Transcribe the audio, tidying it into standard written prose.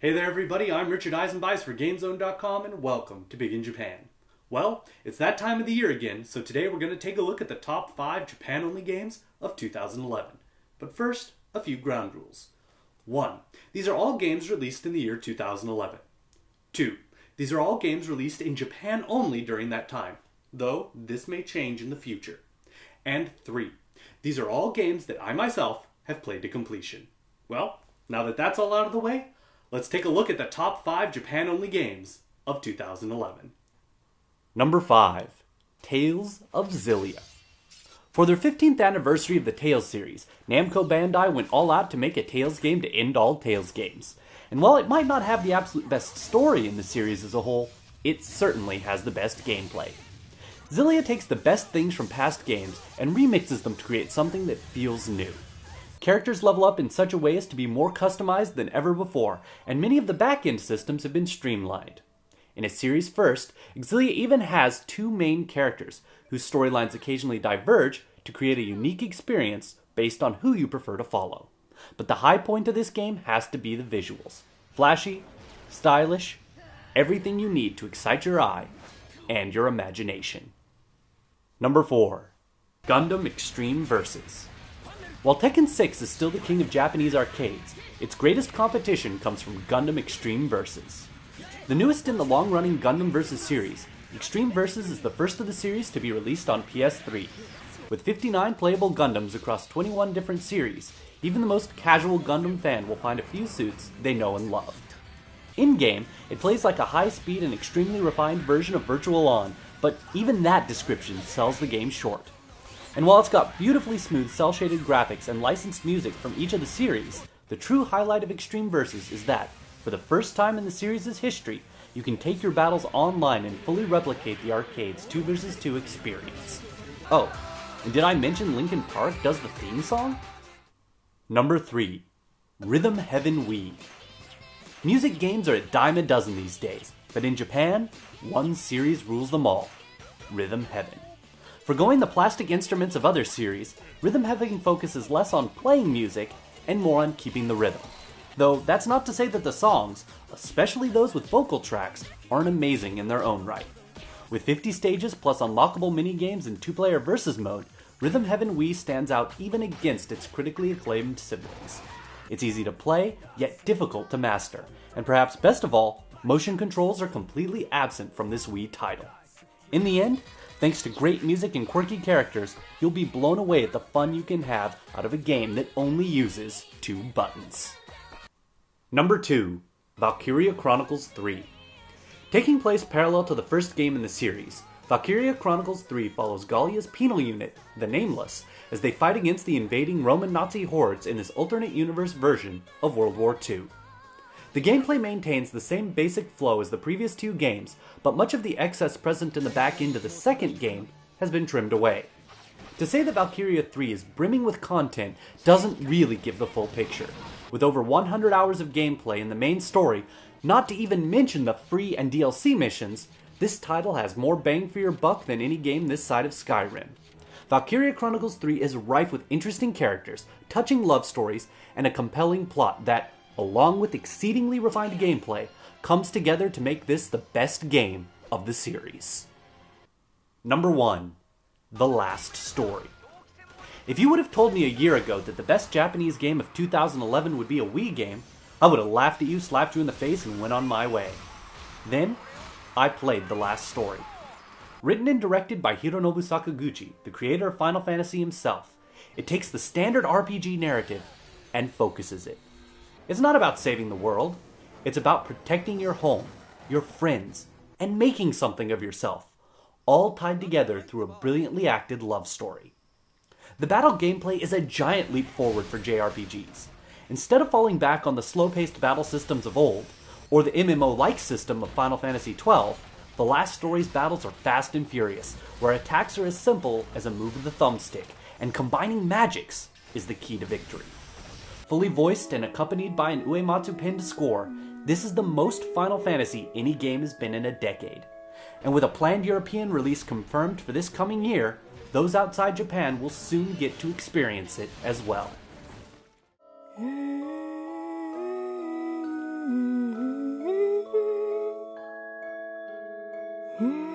Hey there everybody, I'm Richard Eisenbeis for GameZone.com and welcome to Big in Japan. Well, it's that time of the year again, so today we're going to take a look at the top 5 Japan-only games of 2011. But first, a few ground rules. 1. These are all games released in the year 2011. 2. These are all games released in Japan only during that time, though this may change in the future. And 3. These are all games that I myself have played to completion. Well, now that that's all out of the way, let's take a look at the top 5 Japan-only games of 2011. Number 5. Tales of Zelia. For their 15th anniversary of the Tales series, Namco Bandai went all out to make a Tales game to end all Tales games. And while it might not have the absolute best story in the series as a whole, it certainly has the best gameplay. Zelia takes the best things from past games and remixes them to create something that feels new. Characters level up in such a way as to be more customized than ever before, and many of the back-end systems have been streamlined. In a series first, Zelia even has 2 main characters, whose storylines occasionally diverge to create a unique experience based on who you prefer to follow. But the high point of this game has to be the visuals. Flashy, stylish, everything you need to excite your eye and your imagination. Number 4. Gundam Extreme Versus. While Tekken 6 is still the king of Japanese arcades, its greatest competition comes from Gundam Extreme Versus. The newest in the long-running Gundam Versus series, Extreme Versus is the first of the series to be released on PS3. With 59 playable Gundams across 21 different series, even the most casual Gundam fan will find a few suits they know and love. In-game, it plays like a high-speed and extremely refined version of Virtual On, but even that description sells the game short. And while it's got beautifully smooth cel-shaded graphics and licensed music from each of the series, the true highlight of Extreme Versus is that, for the first time in the series' history, you can take your battles online and fully replicate the arcade's 2 vs 2 experience. Oh, and did I mention Linkin Park does the theme song? Number 3. Rhythm Heaven Wii. Music games are a dime a dozen these days, but in Japan, one series rules them all: Rhythm Heaven. Forgoing the plastic instruments of other series, Rhythm Heaven focuses less on playing music and more on keeping the rhythm. Though that's not to say that the songs, especially those with vocal tracks, aren't amazing in their own right. With 50 stages plus unlockable minigames and 2-player versus mode, Rhythm Heaven Wii stands out even against its critically acclaimed siblings. It's easy to play, yet difficult to master, and perhaps best of all, motion controls are completely absent from this Wii title. In the end, thanks to great music and quirky characters, you'll be blown away at the fun you can have out of a game that only uses 2 buttons. Number 2. Valkyria Chronicles 3. Taking place parallel to the first game in the series, Valkyria Chronicles 3 follows Gallia's penal unit, the Nameless, as they fight against the invading Roman Nazi hordes in this alternate universe version of World War II. The gameplay maintains the same basic flow as the previous 2 games, but much of the excess present in the back end of the second game has been trimmed away. To say that Valkyria 3 is brimming with content doesn't really give the full picture. With over 100 hours of gameplay in the main story, not to even mention the free and DLC missions, this title has more bang for your buck than any game this side of Skyrim. Valkyria Chronicles 3 is rife with interesting characters, touching love stories, and a compelling plot that, along with exceedingly refined gameplay, comes together to make this the best game of the series. Number 1. The Last Story. If you would have told me a year ago that the best Japanese game of 2011 would be a Wii game, I would have laughed at you, slapped you in the face, and went on my way. Then, I played The Last Story. Written and directed by Hironobu Sakaguchi, the creator of Final Fantasy himself, it takes the standard RPG narrative and focuses it. It's not about saving the world. It's about protecting your home, your friends, and making something of yourself, all tied together through a brilliantly acted love story. The battle gameplay is a giant leap forward for JRPGs. Instead of falling back on the slow-paced battle systems of old, or the MMO-like system of Final Fantasy XII, The Last Story's battles are fast and furious, where attacks are as simple as a move of the thumbstick, and combining magics is the key to victory. Fully voiced and accompanied by an Uematsu pinned score, this is the most Final Fantasy any game has been in a decade. And with a planned European release confirmed for this coming year, those outside Japan will soon get to experience it as well. Mm.